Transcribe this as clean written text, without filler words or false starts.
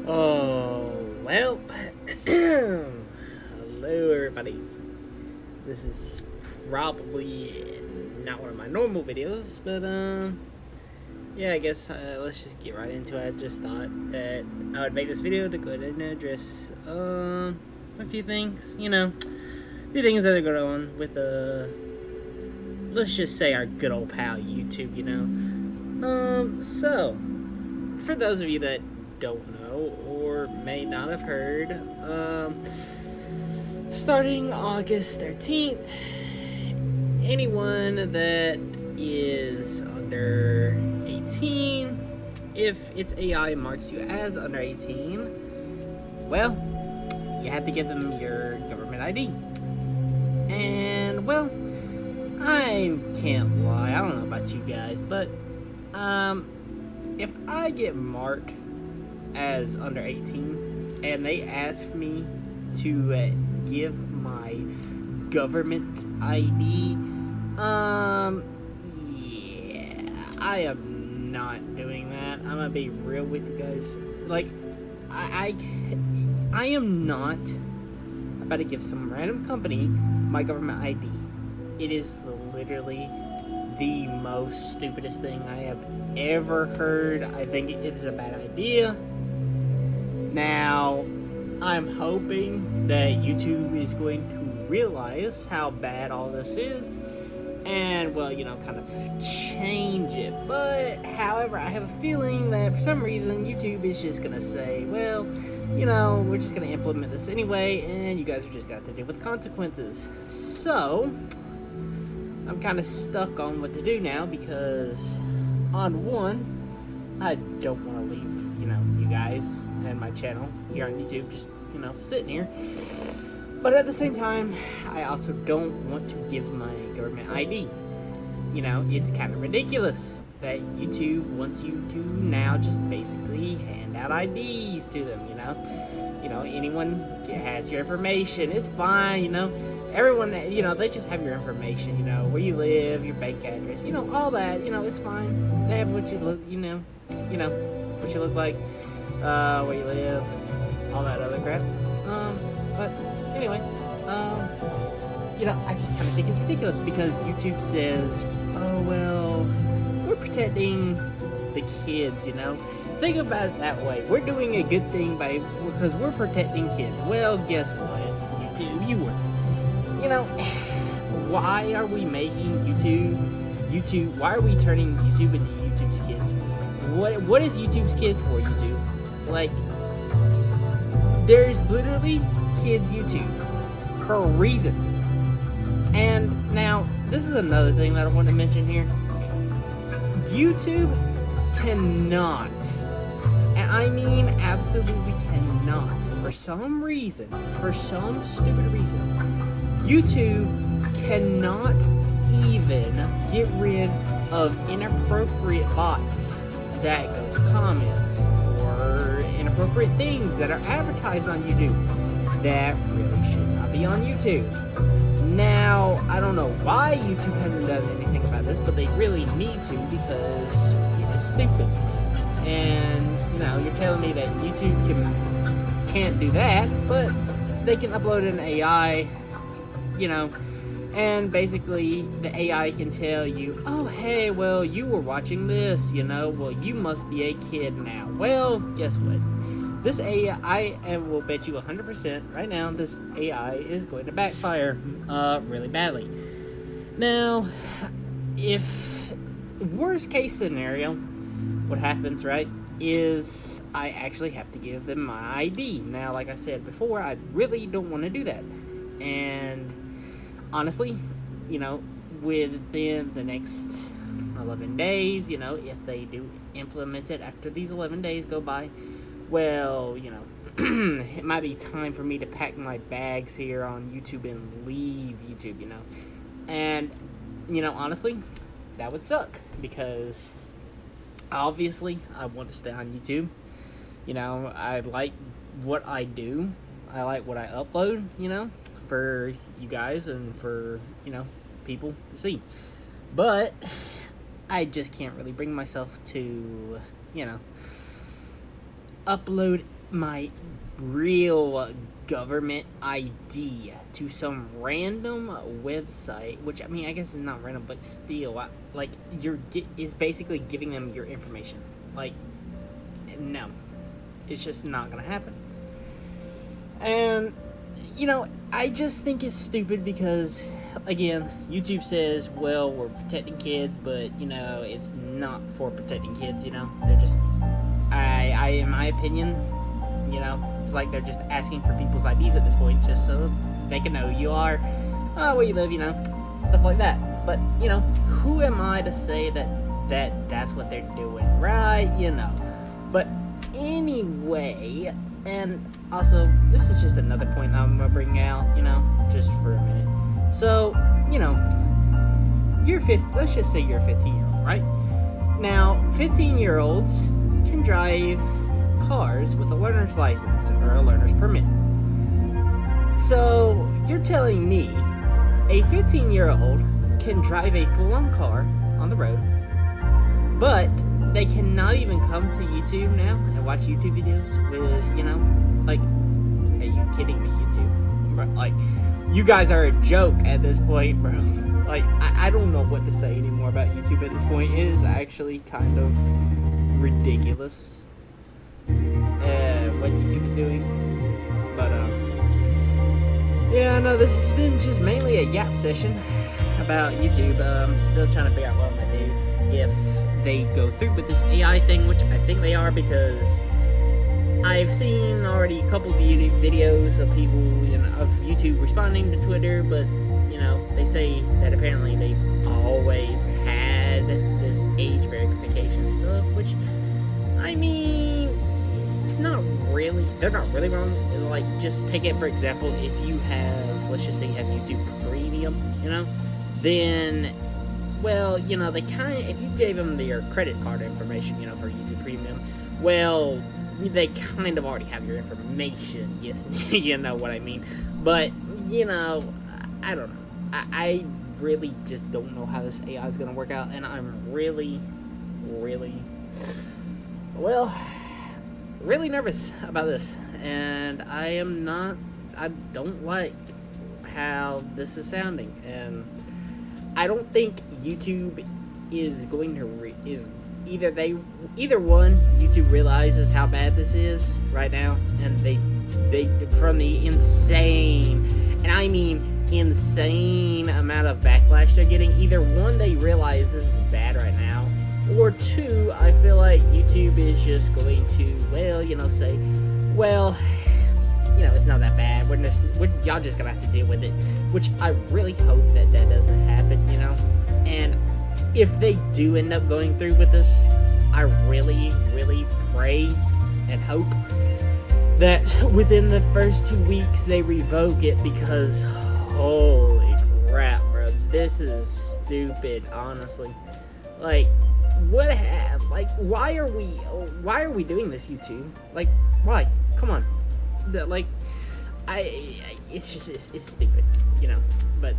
Oh, well, hello everybody. This is probably not one of my normal videos, but yeah, I guess let's just get right into it. I just thought that I would make this video to go ahead and address a few things, a few things that are going on with let's just say our good old pal YouTube, So, for those of you that don't know or may not have heard, starting August 13th, anyone that is under 18, if its AI marks you as under 18, well, you have to give them your government ID. And, well, I can't lie, I don't know about you guys, but if I get marked as under 18 and they ask me to give my government ID, yeah, I am not doing that. I'm gonna be real with you guys. Like, I am not about to give some random company my government ID. It is literally the most stupidest thing I have ever heard. I think it is a bad idea. Now, I'm hoping that YouTube is going to realize how bad all this is and, well, kind of change it. But, however, I have a feeling that for some reason YouTube is just going to say, well, we're just going to implement this anyway, and you guys are just going to have to deal with the consequences. So, I'm kind of stuck on what to do now because, on one, I don't want to leave, you guys and my channel here on YouTube just, sitting here. But at the same time, I also don't want to give my government ID. It's kind of ridiculous that YouTube wants you to now just basically hand out IDs to them, anyone has your information, it's fine, everyone, they just have your information, where you live, your bank address, all that, it's fine. They have what you look, what you look like, where you live, all that other crap. But anyway, I just kind of think it's ridiculous because YouTube says, oh, well, we're protecting the kids, Think about it that way. We're doing a good thing because we're protecting kids. Well, guess what, YouTube, you were. Why are we making YouTube, why are we turning YouTube into YouTube's kids? What is YouTube's kids for, YouTube? Like, there's literally kids YouTube for a reason. And now, this is another thing that I want to mention here. YouTube cannot, and I mean absolutely cannot, for some reason, for some stupid reason, YouTube cannot even get rid of inappropriate bots that go to comments or inappropriate things that are advertised on YouTube that really should not be on YouTube. Now, I don't know why YouTube hasn't done anything about this, but they really need to because it is stupid. And, you're telling me that YouTube can't do that, but they can upload an AI, and basically the AI can tell you, oh, hey, well, you were watching this, well, you must be a kid now. Well, guess what? This AI, I will bet you 100% right now, this AI is going to backfire really badly. Now, if worst case scenario, what happens, right, is I actually have to give them my ID. Now, like I said before, I really don't want to do that. And honestly, within the next 11 days, if they do implement it after these 11 days go by, well, it might be time for me to pack my bags here on YouTube and leave YouTube, And, honestly, that would suck because obviously I want to stay on YouTube. I like what I do. I like what I upload, for you guys and for, people to see. But I just can't really bring myself to, upload my real government ID to some random website, which I mean, I guess is not random, but still, like is basically giving them your information. Like, no, it's just not gonna happen. And I just think it's stupid because, again, YouTube says, well, we're protecting kids, but it's not for protecting kids. They're just, I in my opinion, it's like they're just asking for people's IDs at this point, just so they can know who you are, where you live, stuff like that. But who am I to say that's what they're doing, right? But anyway, and also this is just another point I'm gonna bring out, just for a minute. So, let's just say you're a 15-year-old, right? Now, 15-year-olds can drive cars with a learner's license or a learner's permit. So you're telling me a 15-year-old can drive a full-on car on the road, but they cannot even come to YouTube now and watch YouTube videos with, like, are you kidding me, YouTube? Bro, like, you guys are a joke at this point, bro. Like, I don't know what to say anymore about YouTube at this point. It is actually kind of ridiculous what YouTube is doing. But, yeah, no, this has been just mainly a yap session about YouTube. Still trying to figure out what I'm going to do if they go through with this AI thing, which I think they are, because I've seen already a couple of videos of people, of YouTube responding to Twitter, but, they say that apparently they've always had this age verification stuff, which, I mean, it's not really, they're not really wrong. Like, just take it for example, if you have, let's just say you have YouTube Premium, then, well, they if you gave them their credit card information, for YouTube Premium, well, they kind of already have your information, yes, you know what I mean, but, I don't know, I really just don't know how this AI is going to work out, and I'm really nervous about this, and I don't like how this is sounding, and I don't think YouTube is going to either one, YouTube realizes how bad this is right now, and they from the insane, and I mean insane amount of backlash they're getting, either one, they realize this is bad right now, or two, I feel like YouTube is just going to, say, well, it's not that bad. Y'all just gonna have to deal with it. Which I really hope that doesn't happen, And if they do end up going through with this, I really pray and hope that within the first 2 weeks they revoke it, because holy crap, bro, this is stupid, honestly. Like, why are we doing this, YouTube? Like, why? Come on. It's stupid, but